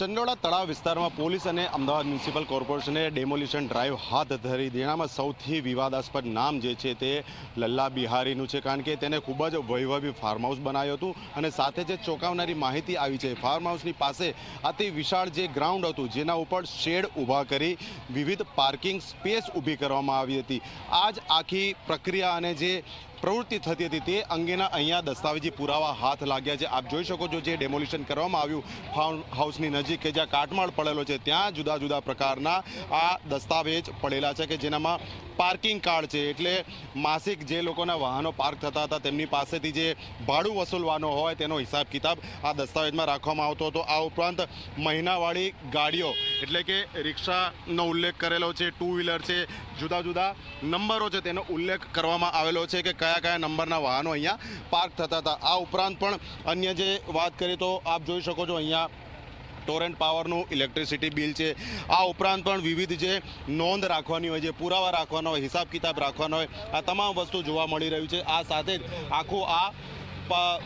ચંડોળા તળાવ વિસ્તારમાં પોલીસ અને અમદાવાદ મ્યુનિસિપલ કોર્પોરેશને ડેમોલિશન ડ્રાઈવ હાથ ધરી. જેનામાં સૌથી વિવાદાસ્પદ નામ જે છે તે લલ્લા બિહારીનું છે, કારણ કે તેને ખૂબ જ વૈભવી ફાર્મ હાઉસ બનાવ્યું હતું અને સાથે જે ચોંકાવનારી માહિતી આવી છે, ફાર્મ હાઉસની પાસે અતિ વિશાળ જે ગ્રાઉન્ડ હતું જેના ઉપર શેડ ઊભા કરી વિવિધ પાર્કિંગ સ્પેસ ઊભી કરવામાં આવી હતી. આ જ આખી પ્રક્રિયા અને જે પ્રવૃત્તિ થતી હતી તે અંગેના અહીંયા દસ્તાવેજી પુરાવા હાથ લાગ્યા છે. આપ જોઈ શકો છો જે ડેમોલિશન કરવામાં આવ્યું ફાર્મ હાઉસની નજીક કે જ્યાં કાટમાળ પડેલો છે ત્યાં જુદા જુદા પ્રકારના આ દસ્તાવેજ પડેલા છે કે જેનામાં પાર્કિંગ કાર્ડ છે, એટલે માસિક જે લોકોના વાહનો પાર્ક થતા હતા તેમની પાસેથી જે ભાડું વસૂલવાનો હોય તેનો હિસાબ કિતાબ આ દસ્તાવેજમાં રાખવામાં આવતો હતો. આ ઉપરાંત મહિનાવાળી ગાડીઓ એટલે કે રિક્ષાનો ઉલ્લેખ કરેલો છે, ટુ વ્હીલર છે, જુદા જુદા નંબરો છે તેનો ઉલ્લેખ કરવામાં આવેલો છે કે કયા કયા નંબરના વાહનો અહીંયા પાર્ક થતા હતા. આ ઉપરાંત પણ અન્ય જે વાત કરીએ તો આપ જોઈ શકો છો અહીંયા ટોરેન્ટ પાવરનું ઇલેક્ટ્રિસિટી બિલ છે. આ ઉપરાંત પણ વિવિધ જે નોંધ રાખવાની હોય, જે પુરાવા રાખવાનો હોય, હિસાબ કિતાબ રાખવાનો હોય, આ તમામ વસ્તુ જોવા મળી રહ્યું છે. આ સાથે જ આખું આ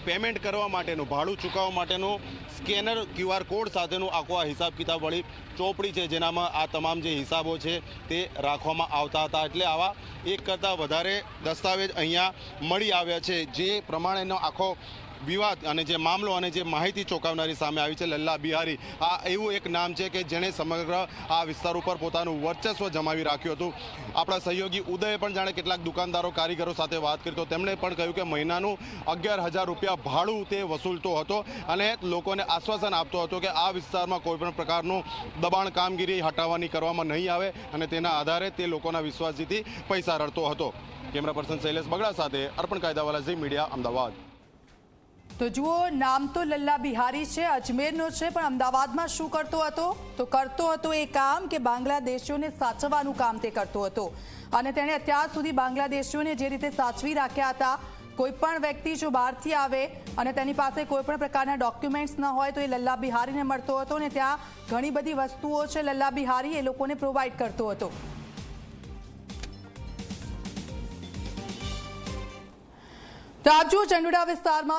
પેમેન્ટ કરવા માટેનું, ભાડું ચૂકવવા માટેનું સ્કેનર QR કોડ સાથેનું આખું આ હિસાબ કિતાબવાળી ચોપડી છે જેનામાં આ તમામ જે હિસાબો છે તે રાખવામાં આવતા હતા. એટલે આવા એક કરતાં વધારે દસ્તાવેજ અહીંયા મળી આવ્યા છે. જે પ્રમાણેનો આખો વિવાદ અને જે મામલો અને જે માહિતી ચોંકાવનારી સામે આવી છે, લલ્લા બિહારી આ એવું એક નામ છે કે જેણે સમગ્ર આ વિસ્તાર ઉપર પોતાનું વર્ચસ્વ જમાવી રાખ્યું હતું. આપણા સહયોગી ઉદયે પણ જાણે કેટલાક દુકાનદારો, કારીગરો સાથે વાત કરી તો તેમણે પણ કહ્યું કે મહિનાનું 11,000 રૂપિયા ભાડું તે વસૂલતો હતો અને લોકોને આશ્વાસન આપતો હતો કે આ વિસ્તારમાં કોઈપણ પ્રકારનું દબાણ કામગીરી હટાવવાની કરવામાં નહીં આવે અને તેના આધારે તે લોકોના વિશ્વાસ જીતી પૈસા રડતો હતો. કેમેરા પર્સન શૈલેષ બગડા સાથે અર્પણ કાયદાવાલા, ઝી મીડિયા, અમદાવાદ. તો જુઓ, નામ તો લલ્લા બિહારી છે, અજમેરનો છે, પણ અમદાવાદમાં શું કરતો હતો? તો કરતો હતો એ કામ કે બાંગ્લાદેશીઓને સાચવવાનું કામ તે કરતો હતો અને તેણે અત્યાર સુધી બાંગ્લાદેશીઓને જે રીતે સાચવી રાખ્યા હતા, કોઈ પણ વ્યક્તિ જો બહારથી આવે અને તેની પાસે કોઈ પણ પ્રકારના ડોક્યુમેન્ટ્સ ન હોય તો એ લલ્લા બિહારીને મળતો હતો અને ત્યાં ઘણી બધી વસ્તુઓ છે લલ્લા બિહારી એ લોકોને પ્રોવાઈડ કરતો હતો. તો આપ જુઓ, ચંડોળા વિસ્તારમાં